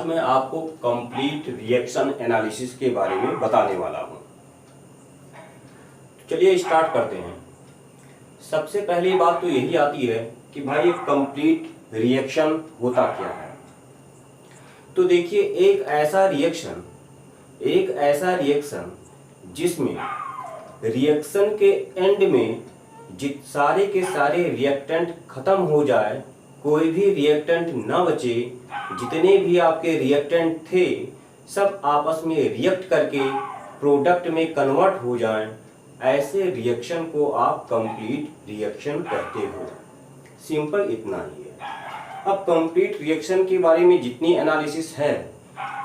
आज मैं आपको कंप्लीट रिएक्शन एनालिसिस के बारे में बताने वाला हूं। चलिए स्टार्ट करते हैं। सबसे पहली बात तो यही आती है कि भाई कंप्लीट रिएक्शन होता क्या है। तो देखिए, एक ऐसा रिएक्शन जिसमें रिएक्शन के एंड में सारे के सारे रिएक्टेंट खत्म हो जाए, कोई भी रिएक्टेंट ना बचे, जितने भी आपके रिएक्टेंट थे सब आपस में रिएक्ट करके प्रोडक्ट में कन्वर्ट हो जाएं, ऐसे रिएक्शन को आप कंप्लीट रिएक्शन कहते हो। सिंपल इतना ही है। अब कंप्लीट रिएक्शन के बारे में जितनी एनालिसिस है,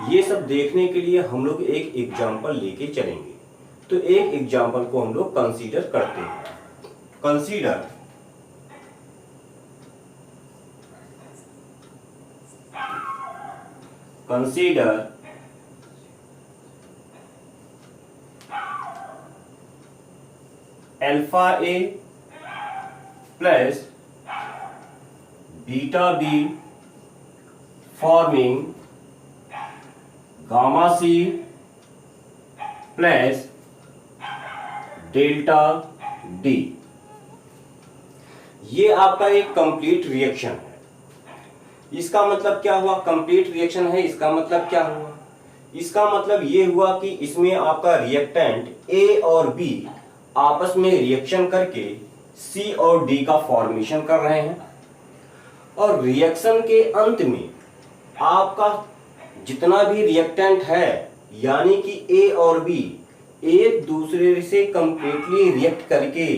ये सब देखने के लिए हम लोग एक एग्जांपल लेके चलेंगे। तो एक एग्जांपल को हम लोग कंसीडर करते हैं। Consider alpha A plus beta B forming gamma C plus delta D. ये आपका एक कंप्लीट रिएक्शन है। इसका मतलब क्या हुआ? कंप्लीट रिएक्शन है, इसका मतलब क्या हुआ? इसका मतलब ये हुआ कि इसमें आपका रिएक्टेंट ए और बी आपस में रिएक्शन करके सी और डी का फॉर्मेशन कर रहे हैं, और रिएक्शन के अंत में आपका जितना भी रिएक्टेंट है, यानी कि ए और बी एक दूसरे से कंप्लीटली रिएक्ट करके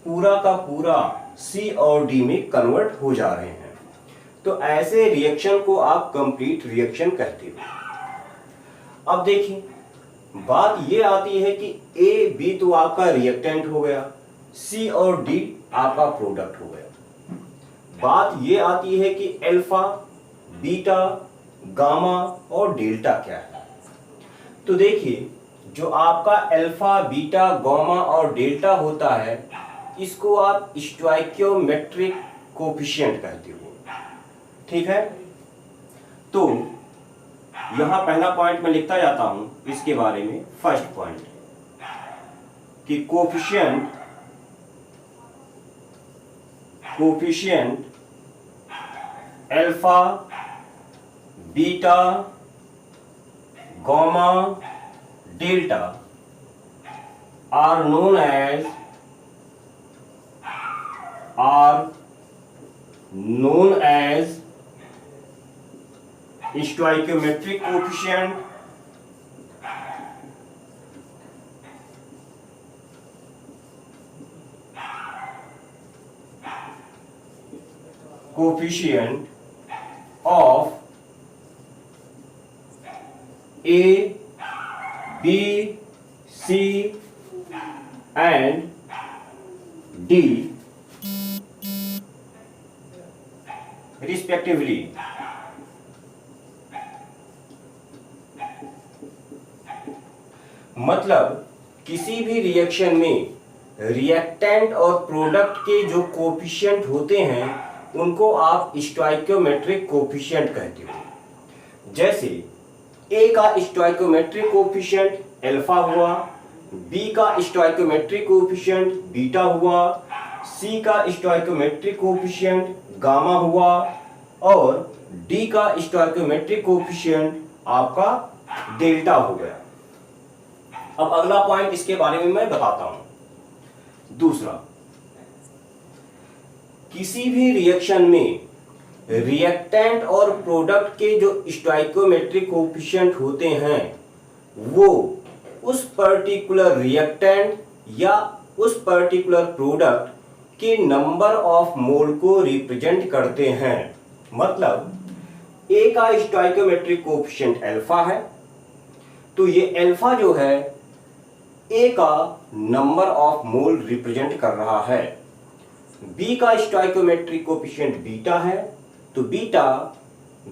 पूरा का पूरा सी और डी में कन्वर्ट हो जा रहे हैं। तो ऐसे रिएक्शन को आप कंप्लीट रिएक्शन कहते हो। अब देखिए, बात ये आती है कि ए बी तो आपका रिएक्टेंट हो गया, सी और डी आपका प्रोडक्ट हो गया। बात ये आती है कि अल्फा, बीटा, गामा और डेल्टा क्या है। तो देखिए, जो आपका अल्फा, बीटा, गामा और डेल्टा होता है, इसको आप स्टोइकियोमेट्रिक कोफिशिएंट कहते हो। ठीक है, तो यहां पहला पॉइंट मैं लिखता जाता हूं इसके बारे में। फर्स्ट पॉइंट कि coefficient alpha, beta, gamma, delta are known as stoichiometric coefficient, of A, B, C and D respectively। मतलब किसी भी रिएक्शन में रिएक्टेंट और प्रोडक्ट के जो कोफिशिएंट होते हैं, उनको आप स्टोइकियोमेट्रिक कोफिशिएंट कहते हो। जैसे ए का स्टोइकियोमेट्रिक कोफिशिएंट अल्फा हुआ, बी का स्टोइकियोमेट्रिक कोफिशिएंट बीटा हुआ, सी का स्टोइकियोमेट्रिक कोफिशिएंट गामा हुआ, और डी का स्टोइकियोमेट्रिक कोफिशिएंट आपका डेल्टा हो गया। अब अगला पॉइंट इसके बारे में मैं बताता हूं। दूसरा, किसी भी रिएक्शन में रिएक्टेंट और प्रोडक्ट के जो स्टोइकियोमेट्रिक कोफिशिएंट होते हैं, वो उस पर्टिकुलर रिएक्टेंट या उस पर्टिकुलर प्रोडक्ट के नंबर ऑफ मोल को रिप्रेजेंट करते हैं। मतलब ए का स्टोइकियोमेट्रिक कोफिशिएंट अल्फा है, तो ये अल्फा जो है ए का नंबर ऑफ मोल रिप्रेजेंट कर रहा है। बी का स्टोइकियोमेट्रिक कोफिशिएंट बीटा है, तो बीटा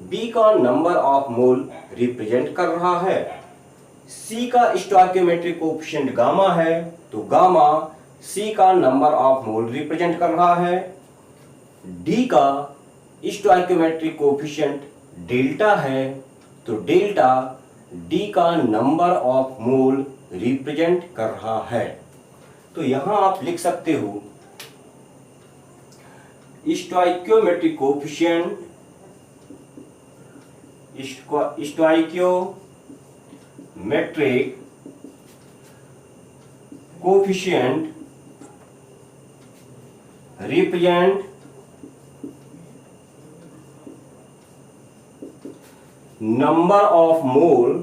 बी का नंबर ऑफ मोल रिप्रेजेंट कर रहा है। सी का स्टोइकियोमेट्रिक कोफिशिएंट गामा है, तो गामा सी का नंबर ऑफ मोल रिप्रेजेंट कर रहा है। डी का स्टोइकियोमेट्रिक कोफिशिएंट डेल्टा है, तो डेल्टा डी का नंबर ऑफ मोल रिप्रेजेंट कर रहा है। तो यहां आप लिख सकते हो stoichiometric coefficient, stoichiometric coefficient represent number of mole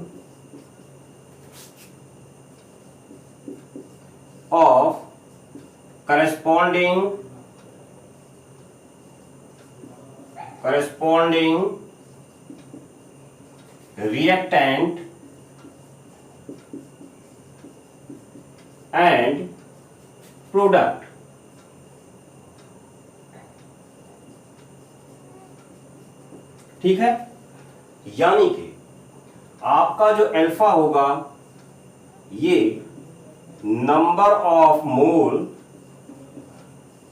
of corresponding reactant and product। ठीक है, यानी कि आपका जो अल्फा होगा ये number of mole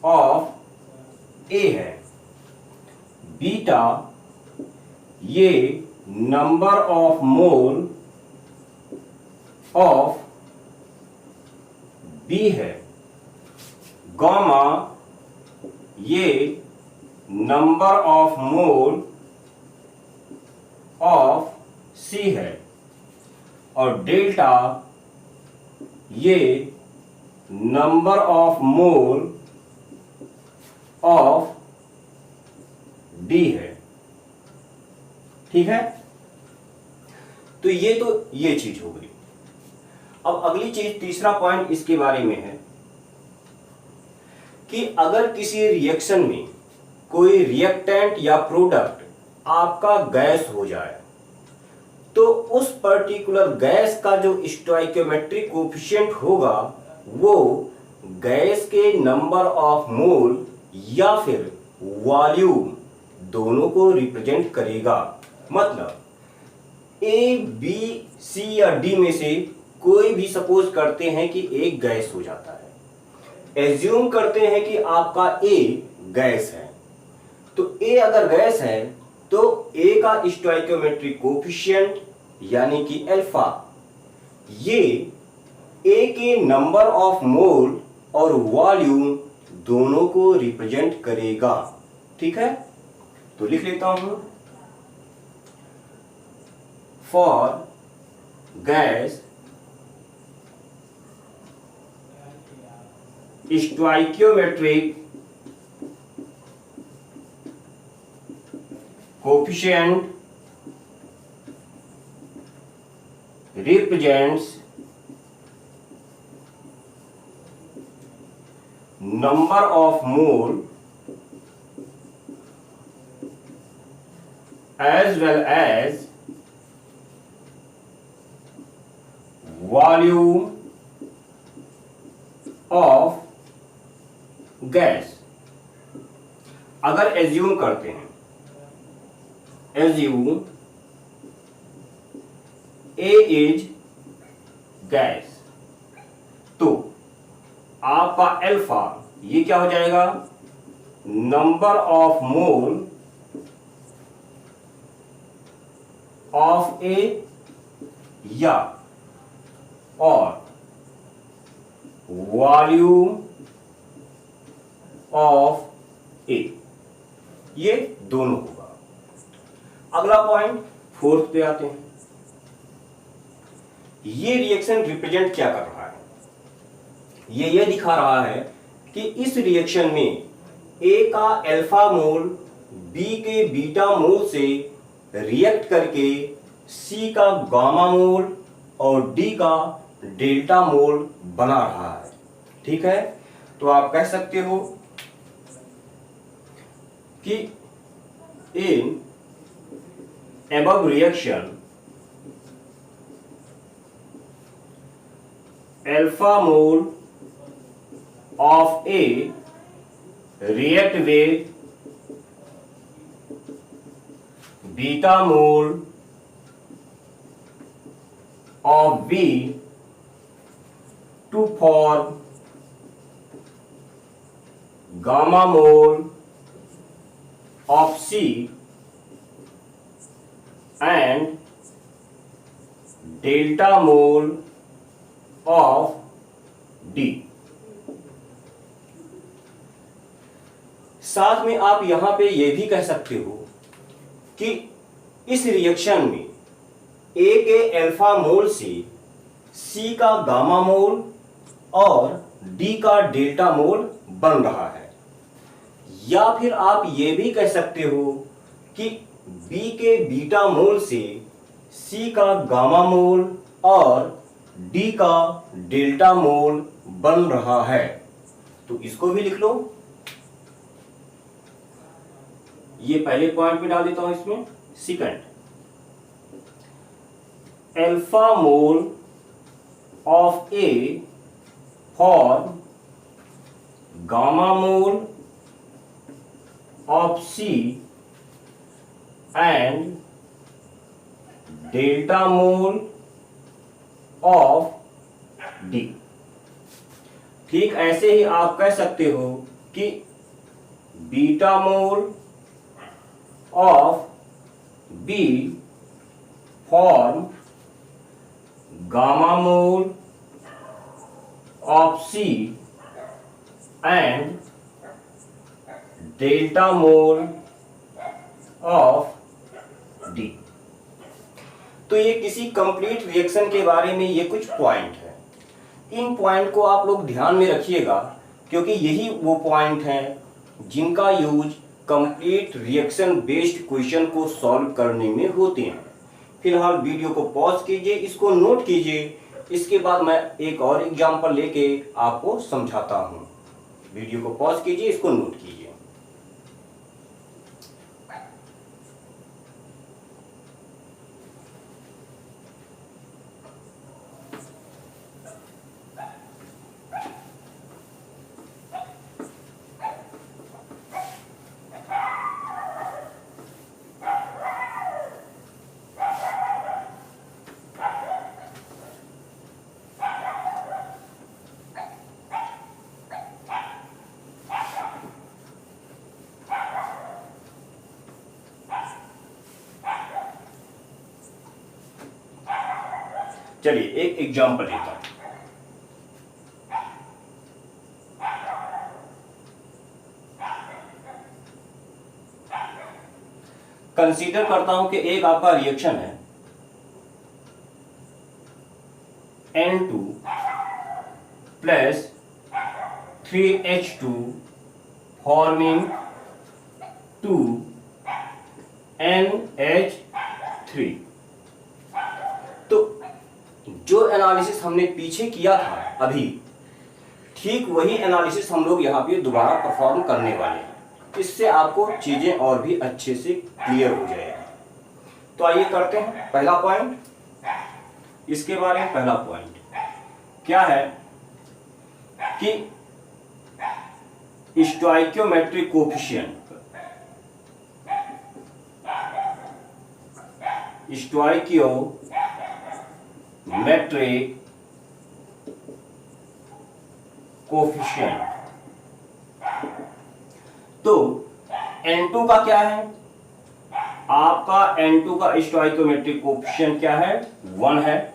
of A है, बीटा ये number of mole of B है, गामा ये number of mole of C है, और डेल्टा ये number of mole of D है। ठीक है, तो ये चीज हो गई। अब अगली चीज, तीसरा पॉइंट इसके बारे में है कि अगर किसी रिएक्शन में कोई रिएक्टेंट या प्रोडक्ट आपका गैस हो जाए तो उस पर्टिकुलर गैस का जो स्टोइकियोमेट्रिक कोफिशिएंट होगा वो गैस के नंबर ऑफ मोल या फिर वॉल्यूम दोनों को रिप्रेजेंट करेगा। मतलब ए, बी, सी या डी में से कोई भी सपोज करते हैं कि एक गैस हो जाता है, एज्यूम करते हैं कि आपका ए गैस है, तो ए अगर गैस है तो ए का स्टोइकियोमेट्रिक कोफिशिएंट यानी कि अल्फा ये ए के नंबर ऑफ मोल और वॉल्यूम दोनों को रिप्रेजेंट करेगा। ठीक है, तो लिख लेता हूं, for gas stoichiometric coefficient represents number of mole as well as volume of gas। अगर एज्यूम करते हैं, एज्यूम A इज गैस, तो आपका अल्फा ये क्या हो जाएगा, नंबर ऑफ मोल ऑफ ए या और वॉल्यूम ऑफ ए, ये दोनों होगा। अगला पॉइंट फोर्थ पे आते हैं। ये रिएक्शन रिप्रेजेंट क्या कर रहा है, ये दिखा रहा है कि इस रिएक्शन में ए का अल्फा मोल बी के बीटा मोल से रिएक्ट करके सी का गामा मोल और डी का डेल्टा मोल बना रहा है। ठीक है, तो आप कह सकते हो कि इन above reaction alpha mole of A react with beta mole of B to form gamma mole of C and delta mole of D. साथ में आप यहां पे यह भी कह सकते हो कि इस रिएक्शन में ए के अल्फा मोल से सी का गामा मोल और डी का डेल्टा मोल बन रहा है। या फिर आप ये भी कह सकते हो कि बी के बीटा मोल से सी का गामा मोल और डी का डेल्टा मोल बन रहा है। तो इसको भी लिख लो। ये पहले पॉइंट में डाल देता हूं इसमें। Second, alpha mole of A for gamma mole of C and delta mole of D. ठीक ऐसे ही आप कह सकते हो कि beta mole of B form gamma mole of C and delta mole of D. तो ये किसी कंप्लीट रिएक्शन के बारे में ये कुछ पॉइंट है। इन पॉइंट को आप लोग ध्यान में रखिएगा, क्योंकि यही वो पॉइंट हैं जिनका use complete reaction based question को सॉल्व करने में होते हैं। फिलहाल वीडियो को पॉज कीजिए, इसको नोट कीजिए, इसके बाद मैं एक और एग्जांपल लेके आपको समझाता हूं। वीडियो को पॉज कीजिए, इसको नोट कीजिए। चलिए एक एग्जांपल लेता हूं। कंसीडर करता हूं कि एक आपका रिएक्शन है N2 plus 3H2 forming 2NH3। तो जो एनालिसिस हमने पीछे किया था अभी, ठीक वही एनालिसिस हम लोग यहाँ पे दोबारा परफॉर्म करने वाले हैं। इससे आपको चीजें और भी अच्छे से क्लियर हो जाएगी। तो आइए करते हैं पहला पॉइंट। इसके बारे में पहला पॉइंट क्या है कि स्टोइकियोमेट्रिक कोफिशिएंट, स्टोइकियोमेट्रिक कोफिशिएंट। तो N2 का क्या है? आपका N2 का स्टोइकियोमेट्रिक कोफिशिएंट क्या है? 1 है।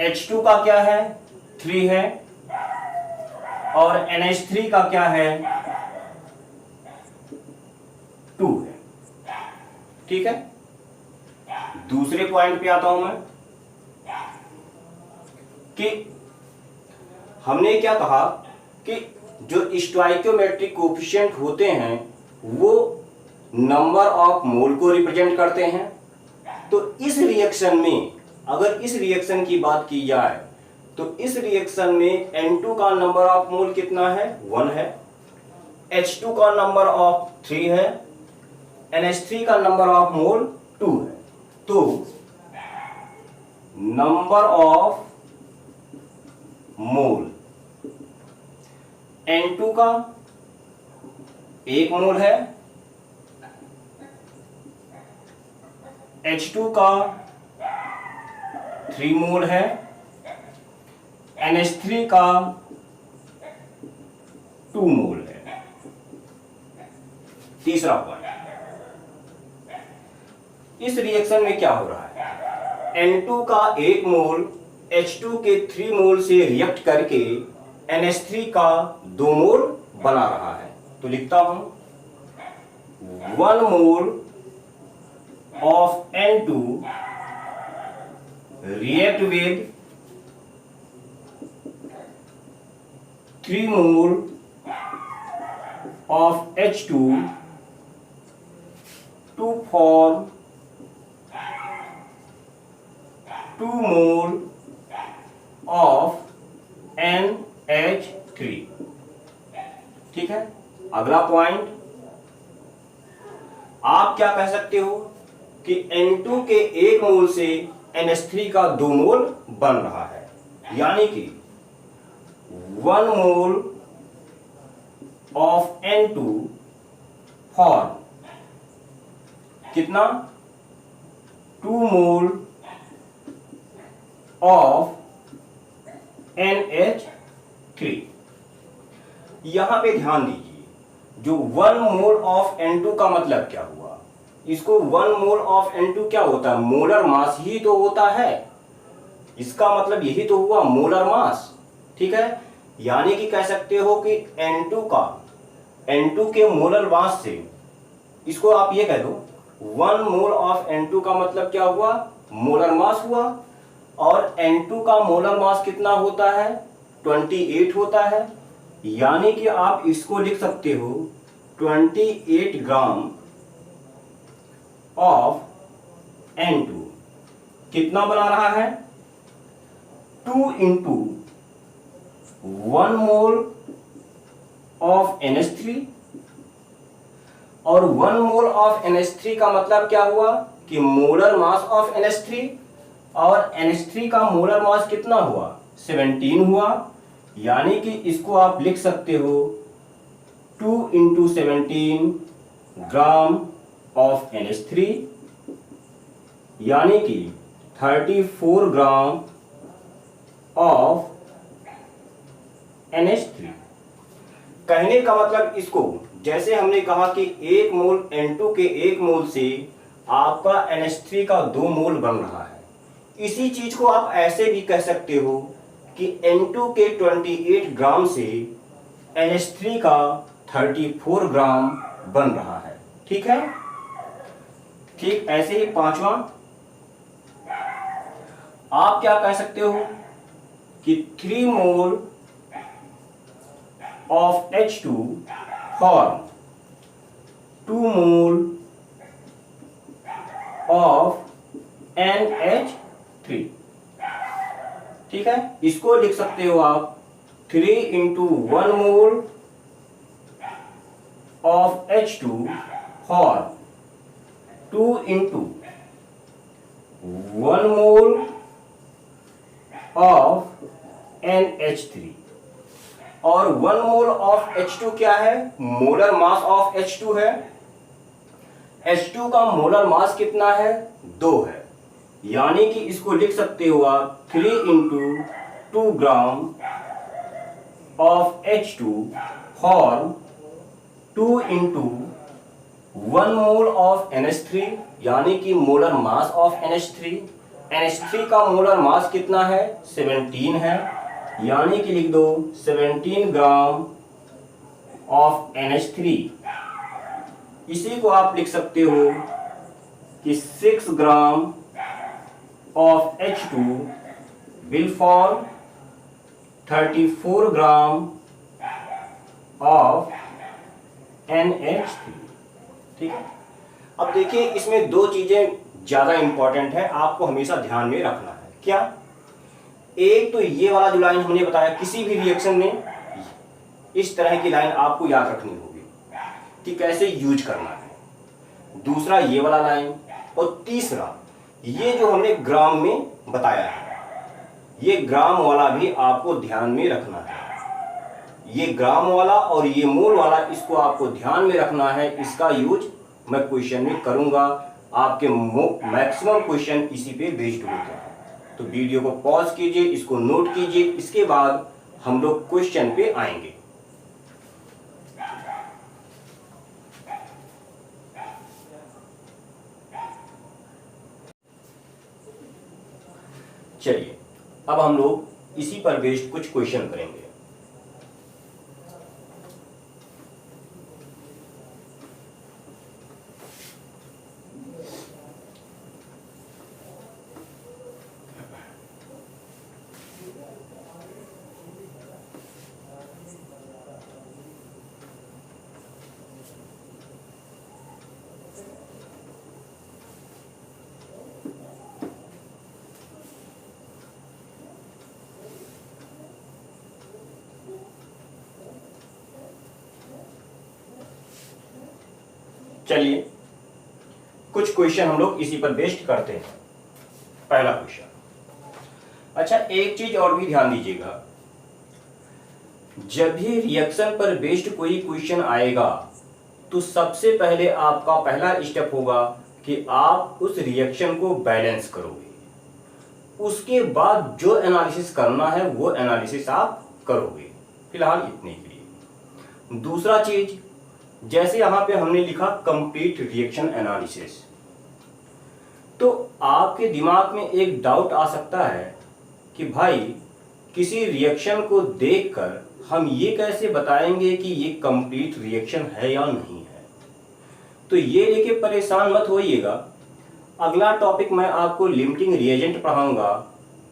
H2 का क्या है? 3 है। और NH3 का क्या है? 2 है। ठीक है, दूसरे पॉइंट पे आता हूं मैं कि हमने क्या कहा कि जो स्टोइकियोमेट्रिक कोफिशिएंट होते हैं वो नंबर ऑफ मोल को रिप्रेजेंट करते हैं। तो इस रिएक्शन में, अगर इस रिएक्शन की बात की जाए तो इस रिएक्शन में N2 का नंबर ऑफ मोल कितना है? 1 है। H2 का नंबर ऑफ 3 है। NH3 का नंबर ऑफ मोल 2 है। तो नंबर ऑफ मोल N2 का 1 मोल है, H2 का 3 मोल है, NH3 का 2 मोल है। तीसरा पॉइंट, इस रिएक्शन में क्या हो रहा है? N2 का 1 मोल H2 के 3 मोल से रिएक्ट करके NH3 का 2 मोल बना रहा है। तो लिखता हूं 1 mole of N2 react with 3 mole of H2 to form 2 mole of NH3। ठीक है। अगला पॉइंट, आप क्या कह सकते हो कि N2 के 1 मोल से NH3 का 2 मोल बन रहा है, यानी कि 1 मोल ऑफ N2 फॉर्म कितना 2 मोल ऑफ NH3। यहां पे ध्यान दीजिए, जो 1 मोल ऑफ N2 का मतलब क्या हुआ, इसको 1 मोल ऑफ N2 क्या होता है, मोलर मास ही तो होता है। इसका मतलब यही तो हुआ मोलर मास। ठीक है, यानी कि कह सकते हो कि N2 के मोलर मास से, इसको आप ये कह दो 1 मोल ऑफ N2 का मतलब क्या हुआ, मोलर मास हुआ। और N2 का मोलर मास कितना होता है, 28 होता है। यानी कि आप इसको लिख सकते हो 28 ग्राम ऑफ N2 कितना बना रहा है, 2 इंटू 1 मोल ऑफ NH3। और 1 मोल ऑफ NH3 का मतलब क्या हुआ कि मोलर मास ऑफ NH3, और NH3 का मोलर मास कितना हुआ, 17 हुआ। यानी कि इसको आप लिख सकते हो 2 इंटू 17 ग्राम ऑफ NH3, यानी कि 34 ग्राम ऑफ NH3। कहने का मतलब इसको, जैसे हमने कहा कि 1 मोल N2 के 1 मोल से आपका NH3 का 2 मोल बन रहा है, इसी चीज को आप ऐसे भी कह सकते हो कि N2 के 28 ग्राम से NH3 का 34 ग्राम बन रहा है। ठीक है। ठीक ऐसे ही पांचवा, आप क्या कह सकते हो कि 3 mole of H2 form 2 mole of NH3। ठीक है, इसको लिख सकते हो आप 3 into 1 mole of H2 form 2 into 1 mole of NH3। और 1 मोल ऑफ H2 क्या है, मोलर मास ऑफ H2 है। H2 का मोलर मास कितना है, 2 है। यानी कि इसको लिख सकते हो आप 3 into 2 gram of H2 form 2 into 1 mole of NH3, यानी कि molar mass of NH3। NH3 का मोलर मास कितना है, 17 है। यानी कि लिख दो 17 ग्राम ऑफ NH3। इसी को आप लिख सकते हो कि 6 gram of H2 will form 34 gram of NH3। ठीक है। अब देखिए, इसमें 2 चीजें ज्यादा इंपॉर्टेंट है, आपको हमेशा ध्यान में रखना है। क्या, एक तो ये वाला जो लाइन हमने बताया, किसी भी रिएक्शन में इस तरह की लाइन आपको याद रखनी होगी कि कैसे यूज करना है। दूसरा ये वाला लाइन, और तीसरा ये जो हमने ग्राम में बताया है, ये ग्राम वाला भी आपको ध्यान में रखना है। ये ग्राम वाला और ये मोल वाला, इसको आपको ध्यान में रखना है। इसका यूज मैं क्वेश्चन में करूंगा। आपके मैक्सिमम क्वेश्चन इसी पे बेस्ड होते हैं। तो वीडियो को पॉज कीजिए, इसको नोट कीजिए, इसके बाद हम लोग क्वेश्चन पे आएंगे। चलिए अब हम लोग इसी पर बेस्ड कुछ क्वेश्चन करेंगे। चलिए कुछ क्वेश्चन हम लोग इसी पर बेस्ड करते हैं। पहला क्वेश्चन, अच्छा एक चीज और भी ध्यान दीजिएगा, जब भी रिएक्शन पर बेस्ड कोई क्वेश्चन आएगा तो सबसे पहले आपका पहला स्टेप होगा कि आप उस रिएक्शन को बैलेंस करोगे, उसके बाद जो एनालिसिस करना है वो एनालिसिस आप करोगे। फिलहाल इतने के लिए। दूसरा चीज, जैसे यहां पे हमने लिखा कंप्लीट रिएक्शन एनालिसिस, तो आपके दिमाग में एक डाउट आ सकता है कि भाई किसी रिएक्शन को देखकर हम ये कैसे बताएंगे कि ये कंप्लीट रिएक्शन है या नहीं है। तो ये लेके परेशान मत होइएगा, अगला टॉपिक मैं आपको लिमिटिंग रिएजेंट पढ़ाऊंगा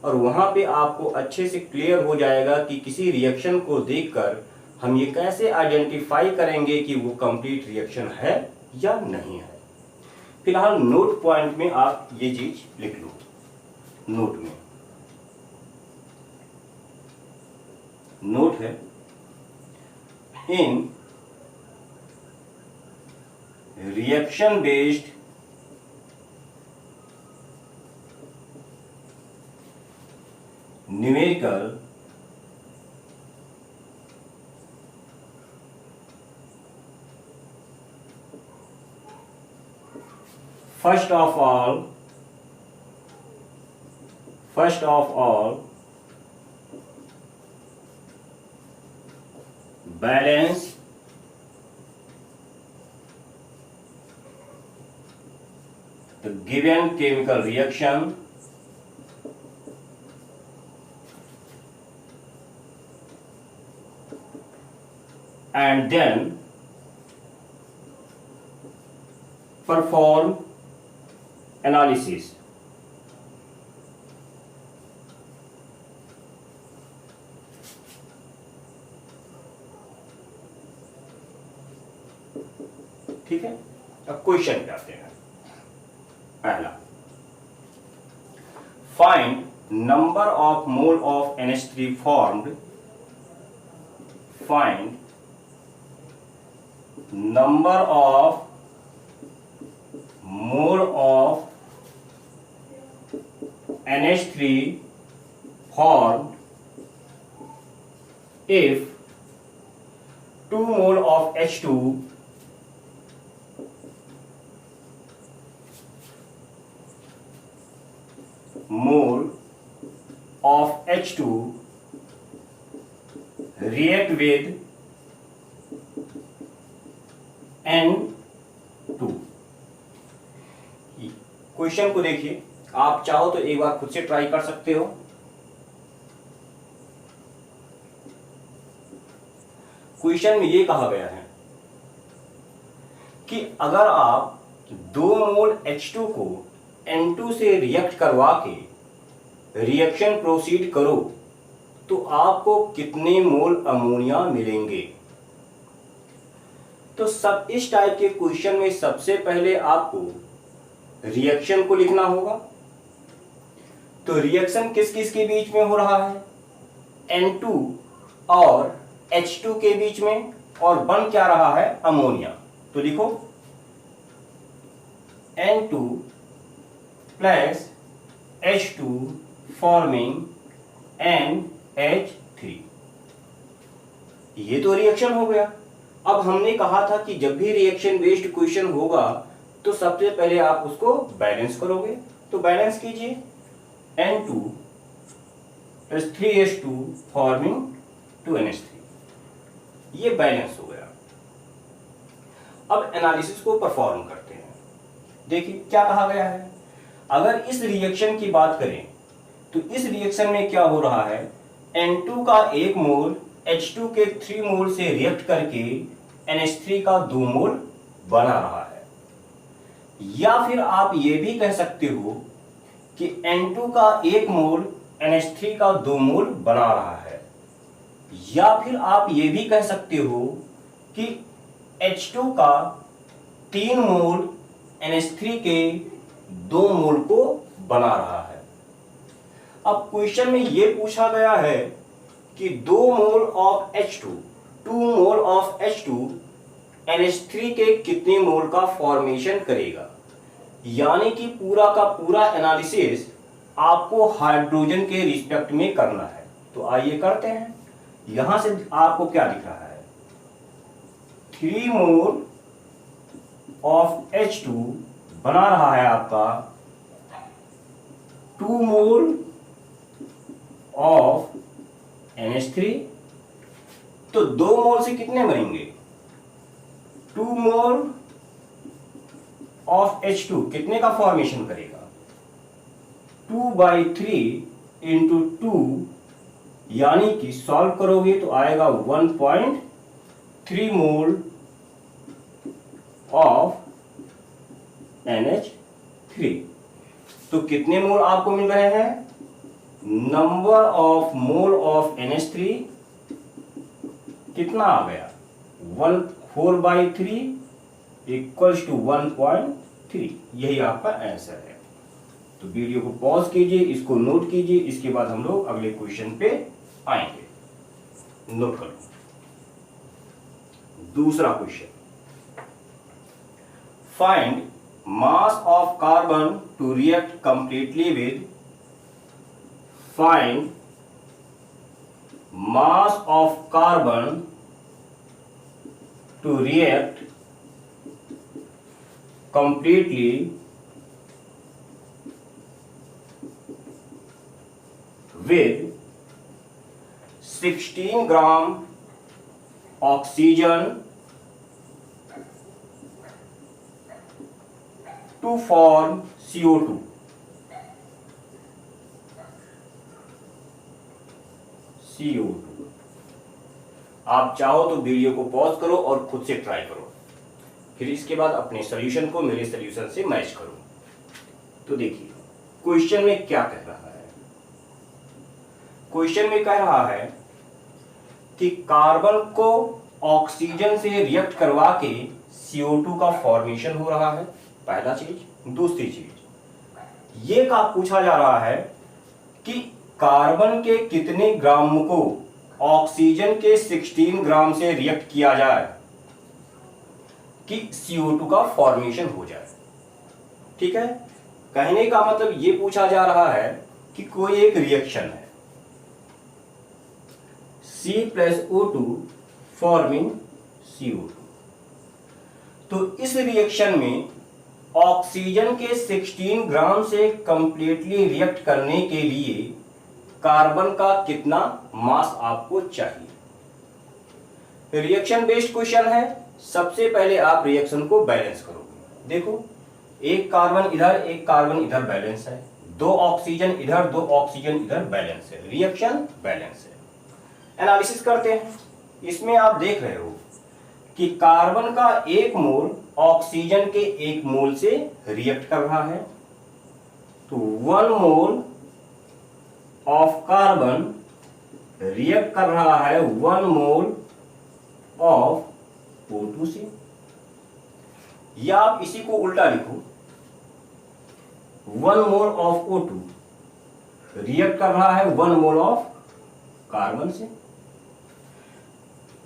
और वहां पे आपको अच्छे से क्लियर हो जाएगा कि किसी रिएक्शन को देखकर हम ये कैसे आइडेंटिफाई करेंगे कि वो कंप्लीट रिएक्शन है या नहीं है। फिलहाल नोट पॉइंट में आप ये चीज लिख लो। नोट में नोट है, in reaction based numerical first of all balance the given chemical reaction and then perform analysis. ठीक है, अब क्वेश्चन पे आते हैं। पहला, find number of mole of NH3 formed, find number of mole of NH3 formed if 2 mole of H2 mole of H2 react with N2। Question को देखिए, आप चाहो तो एक बार खुद से ट्राई कर सकते हो। क्वेश्चन में ये कहा गया है कि अगर आप 2 मोल H2 को N2 से रिएक्ट करवा के रिएक्शन प्रोसीड करो तो आपको कितने मोल अमोनिया मिलेंगे। तो सब इस टाइप के क्वेश्चन में सबसे पहले आपको रिएक्शन को लिखना होगा। तो रिएक्शन किस किस के बीच में हो रहा है, N2 और H2 के बीच में, और बन क्या रहा है, अमोनिया। तो लिखो N2 plus H2 forming NH3। ये तो रिएक्शन हो गया। अब हमने कहा था कि जब भी रिएक्शन बेस्ड क्वेश्चन होगा तो सबसे पहले आप उसको बैलेंस करोगे। तो बैलेंस कीजिए, N2 plus 3H2 forming 2NH3, ये बैलेंस हो गया। अब एनालिसिस को परफॉर्म करते हैं। देखिए क्या कहा गया है, अगर इस रिएक्शन की बात करें तो इस रिएक्शन में क्या हो रहा है, N2 का 1 मोल H2 के 3 मोल से रिएक्ट करके NH3 का 2 मोल बना रहा है। या फिर आप ये भी कह सकते हो कि N2 का 1 मोल NH3 का 2 मोल बना रहा है। या फिर आप ये भी कह सकते हो कि H2 का 3 मोल NH3 के 2 मोल को बना रहा है। अब क्वेश्चन में ये पूछा गया है कि 2 mole of H2, 2 mole of H2 NH3 के कितने मोल का फॉर्मेशन करेगा, यानी कि पूरा का पूरा एनालिसिस आपको हाइड्रोजन के रिस्पेक्ट में करना है। तो आइए करते हैं। यहां से आपको क्या दिख रहा है, 3 मोल ऑफ H2 बना रहा है आपका 2 मोल ऑफ NH3। तो 2 मोल से कितने बनेंगे, 2 मोल ऑफ H2 कितने का फॉर्मेशन करेगा, 2/3 इंटू 2, यानी कि सॉल्व करोगे तो आएगा 1.3 मोल ऑफ NH3। तो कितने मोल आपको मिल रहे हैं, number of mole of NH3 कितना आ गया, 4/3 इक्वल्स टू 1.3। यही आपका आंसर है। तो वीडियो को पॉज कीजिए, इसको नोट कीजिए, इसके बाद हम लोग अगले क्वेश्चन पे आएंगे। नोट करो दूसरा question, find mass of carbon to react completely with, find mass of carbon to react completely with 16 gram oxygen to form CO2। आप चाहो तो वीडियो को पॉज करो और खुद से ट्राई करो, फिर इसके बाद अपने सॉल्यूशन को मेरे सॉल्यूशन से मैच करो। तो देखिए क्वेश्चन में क्या कह रहा है, क्वेश्चन में कह रहा है कि कार्बन को ऑक्सीजन से रिएक्ट करवा के CO2 का फॉर्मेशन हो रहा है, पहला चीज। दूसरी चीज ये का पूछा जा रहा है कि कार्बन के कितने ग्राम को ऑक्सीजन के 16 ग्राम से रिएक्ट किया जाए कि CO2 का फॉर्मेशन हो जाए। ठीक है, कहने का मतलब ये पूछा जा रहा है कि कोई एक रिएक्शन है C+O2 फॉर्मिंग CO2, तो इस रिएक्शन में ऑक्सीजन के 16 ग्राम से कंप्लीटली रिएक्ट करने के लिए कार्बन का कितना मास आपको चाहिए। रिएक्शन बेस्ड क्वेश्चन है। सबसे पहले आप रिएक्शन को बैलेंस करोगे। देखो एक कार्बन इधर एक कार्बन इधर बैलेंस है, 2 ऑक्सीजन इधर 2 ऑक्सीजन इधर बैलेंस है, रिएक्शन बैलेंस है। एनालिसिस करते हैं। इसमें आप देख रहे हो कि कार्बन का 1 मोल ऑक्सीजन के 1 मोल से रिएक्ट कर रहा है, तो 1 मोल ऑफ कार्बन रिएक्ट कर रहा है 1 मोल ऑफ O2 से। या आप इसी को उल्टा लिखो, 1 मोल ऑफ O2 रिएक्ट कर रहा है 1 मोल ऑफ कार्बन से।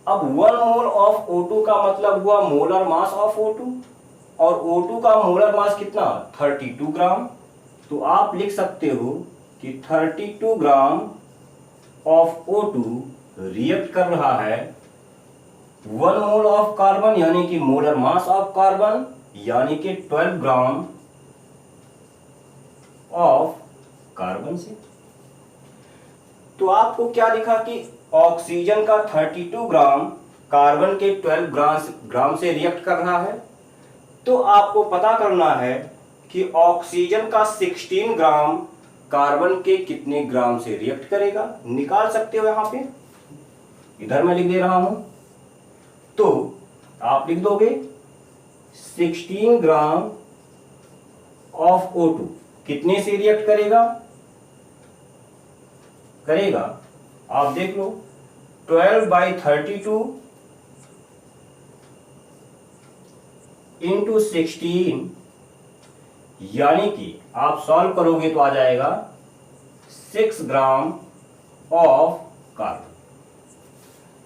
अब 1 मोल ऑफ O2 का मतलब हुआ मोलर मास ऑफ O2, और O2 का मोलर मास कितना, 32 ग्राम। तो आप लिख सकते हो कि 32 ग्राम ऑफ O2 रिएक्ट कर रहा है 1 मोल ऑफ कार्बन, यानी कि मोलर मास ऑफ कार्बन, यानी कि 12 ग्राम ऑफ कार्बन से। तो आपको क्या दिखा कि ऑक्सीजन का 32 ग्राम कार्बन के 12 ग्राम से रिएक्ट कर रहा है। तो आपको पता करना है कि ऑक्सीजन का 16 ग्राम कार्बन के कितने ग्राम से रिएक्ट करेगा, निकाल सकते हो यहां पे, इधर मैं लिख दे रहा हूं। तो आप लिख दोगे 16 ग्राम ऑफ O2 कितने से रिएक्ट करेगा, आप देख लो 12/32 इंटू 16, यानी कि आप सॉल्व करोगे तो आ जाएगा 6 ग्राम ऑफ कार्बन।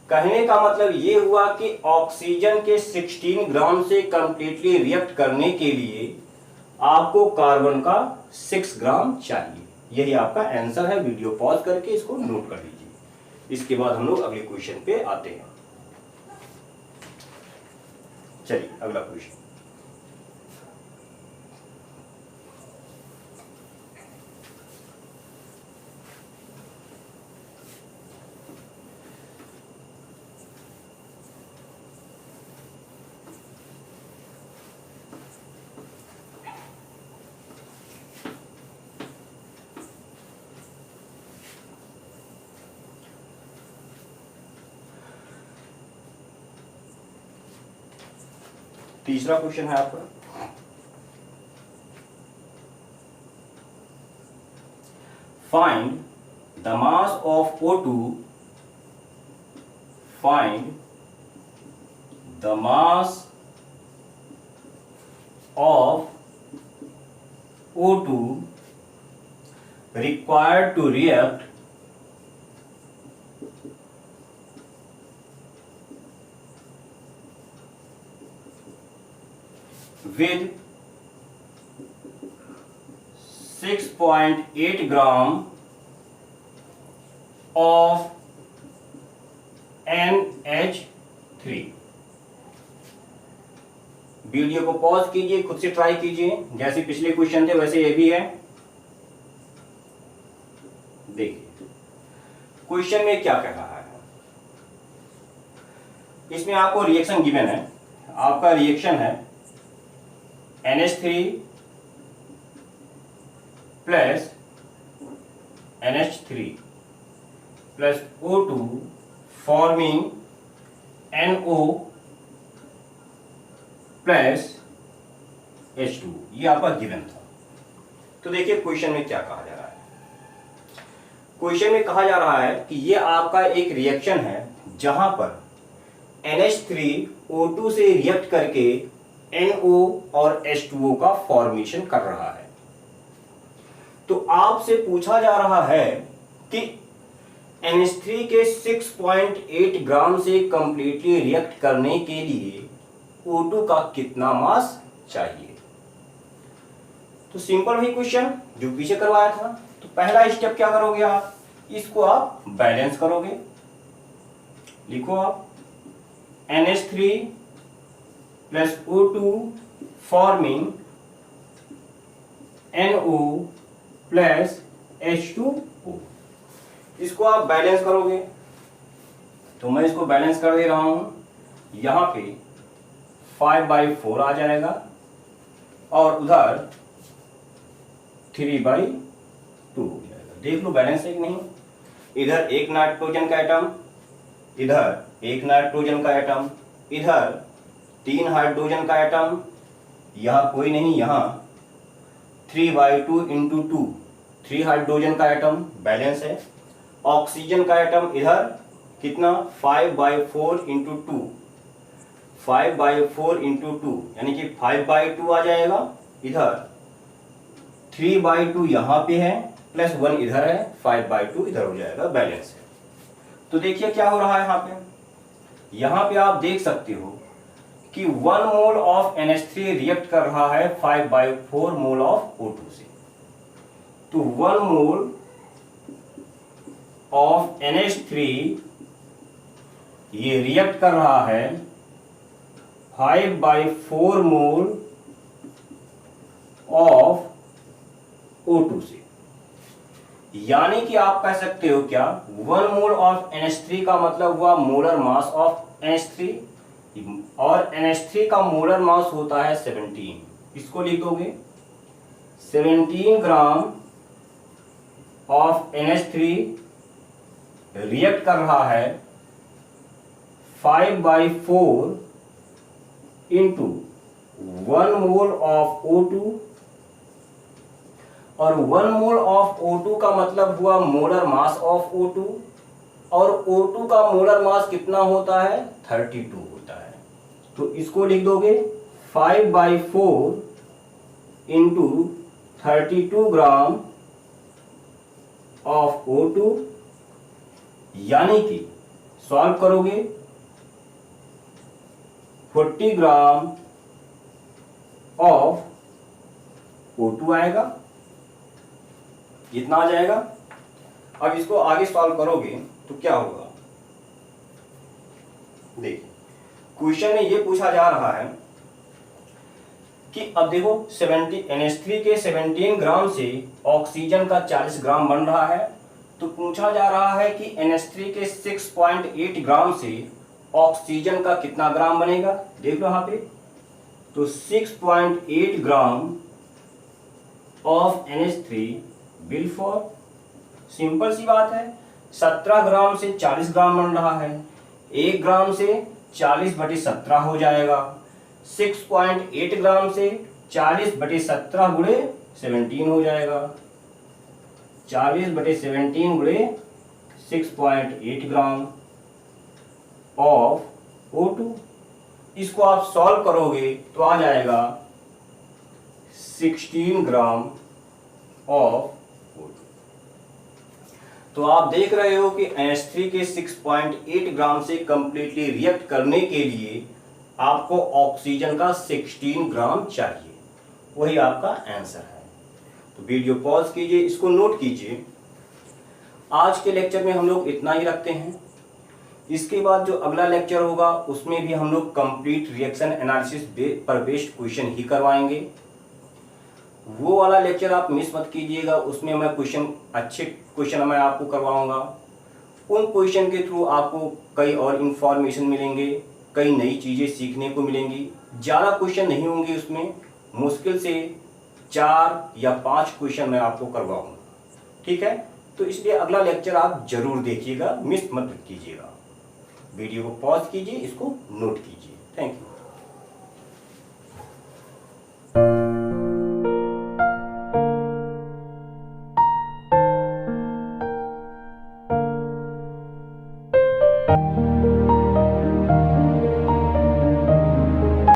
कहने का मतलब ये हुआ कि ऑक्सीजन के 16 ग्राम से कंप्लीटली रिएक्ट करने के लिए आपको कार्बन का 6 ग्राम चाहिए। यही आपका आंसर है। वीडियो पॉज करके इसको नोट कर लीजिए। इसके बाद हम लोग अगले क्वेश्चन पे आते हैं। चलिए अगला क्वेश्चन। तीसरा क्वेश्चन है आपका, find the mass of O2, find the mass of O2 required to react with 6.8 gram of NH3। Video को पॉज कीजिए, खुद से ट्राई कीजिए, जैसे पिछले क्वेश्चन थे वैसे ये भी है। देखिए क्वेश्चन में क्या कह रहा है, इसमें आपको रिएक्शन गिवन है। आपका रिएक्शन है NH3 plus NH3 plus O2 forming NO plus H2, ये आपका गिवन था। तो देखिए क्वेश्चन में क्या कहा जा रहा है। क्वेश्चन में कहा जा रहा है कि ये आपका एक रिएक्शन है जहां पर NH3 O2 से रिएक्ट करके NO और H2O का फॉर्मेशन कर रहा है। तो आपसे पूछा जा रहा है कि NH3 के 6.8 ग्राम से कंप्लीटली रिएक्ट करने के लिए O2 का कितना मास चाहिए। तो सिंपल वही क्वेश्चन जो पीछे करवाया था। तो पहला स्टेप क्या करोगे आप, इसको आप बैलेंस करोगे। लिखो आप NH3 plus O2 forming NO plus H2O, इसको आप बैलेंस करोगे। तो मैं इसको बैलेंस कर दे रहा हूं। यहां पे 5/4 आ जाएगा और उधर 3/2 हो जाएगा। देख लो बैलेंस है कि नहीं। इधर एक नाइट्रोजन का एटम, इधर एक नाइट्रोजन का एटम, इधर 3 हाइड्रोजन का एटम, यहां कोई नहीं, यहां 3/2 इंटू 2 3 हाइड्रोजन का एटम बैलेंस है। ऑक्सीजन का एटम इधर कितना 5/4 इंटू 2, 5/4 इंटू 2 यानी कि 5/2 आ जाएगा। इधर 3/2 यहां पे है प्लस 1 इधर है, 5/2 इधर हो जाएगा, बैलेंस है। तो देखिए क्या हो रहा है यहां पे आप देख सकते हो कि 1 मोल ऑफ NH3 रिएक्ट कर रहा है 5/4 मोल ऑफ O2 से। तो 1 मोल ऑफ NH3 ये रिएक्ट कर रहा है 5/4 मोल ऑफ O2 से। यानी कि आप कह सकते हो क्या 1 मोल ऑफ NH3 का मतलब हुआ मोलर मास ऑफ NH3, और NH3 का मोलर मास होता है 17। इसको लिख दोगे 17 ग्राम ऑफ NH3 रिएक्ट कर रहा है 5/4 इंटू 1 मोल ऑफ O2, और 1 मोल ऑफ O2 का मतलब हुआ मोलर मास ऑफ O2, और O2 का मोलर मास कितना होता है 32 होता है। तो इसको लिख दोगे 5/4 इंटू 32 ग्राम ऑफ O2, यानी कि सॉल्व करोगे 40 ग्राम ऑफ O2 आएगा, इतना आ जाएगा। अब इसको आगे सॉल्व करोगे तो क्या होगा, देखिए क्वेश्चन में ये पूछा जा रहा है कि अब देखो 70 NH3 के 17 ग्राम से ऑक्सीजन का 40 ग्राम बन रहा है, तो पूछा जा रहा है कि NH3 के 6.8 ग्राम से ऑक्सीजन का कितना ग्राम बनेगा। देख लो यहाँ पे, तो 6.8 gram of NH3 will form, simple सी बात है, 17 ग्राम से 40 ग्राम बन रहा है, 1 ग्राम से 40/17 हो जाएगा। 6.8 ग्राम से 40/17 गुणे 17 हो जाएगा, 40/17 गुणे 6.8 ग्राम ऑफ O2। इसको आप सॉल्व करोगे तो आ जाएगा 16 ग्राम ऑफ O2। तो आप देख रहे हो कि NH3 के 6.8 ग्राम से कंप्लीटली रिएक्ट करने के लिए आपको ऑक्सीजन का 16 ग्राम चाहिए, वही आपका आंसर है। तो वीडियो पॉज कीजिए, इसको नोट कीजिए। आज के लेक्चर में हम लोग इतना ही रखते हैं। इसके बाद जो अगला लेक्चर होगा उसमें भी हम लोग कंप्लीट रिएक्शन एनालिसिस पर बेस्ड क्वेश्चन ही करवाएंगे। वो वाला लेक्चर आप मिस मत कीजिएगा, उसमें मैं अच्छे क्वेश्चन मैं आपको करवाऊंगा। उन क्वेश्चन के थ्रू आपको कई और इंफॉर्मेशन मिलेंगे, कई नई चीज़ें सीखने को मिलेंगी। ज़्यादा क्वेश्चन नहीं होंगे उसमें, मुश्किल से 4 या 5 क्वेश्चन मैं आपको करवाऊंगा, ठीक है। तो इसलिए अगला लेक्चर आप जरूर देखिएगा, मिस मत कीजिएगा। वीडियो को पॉज कीजिए, इसको नोट कीजिए। Thank you.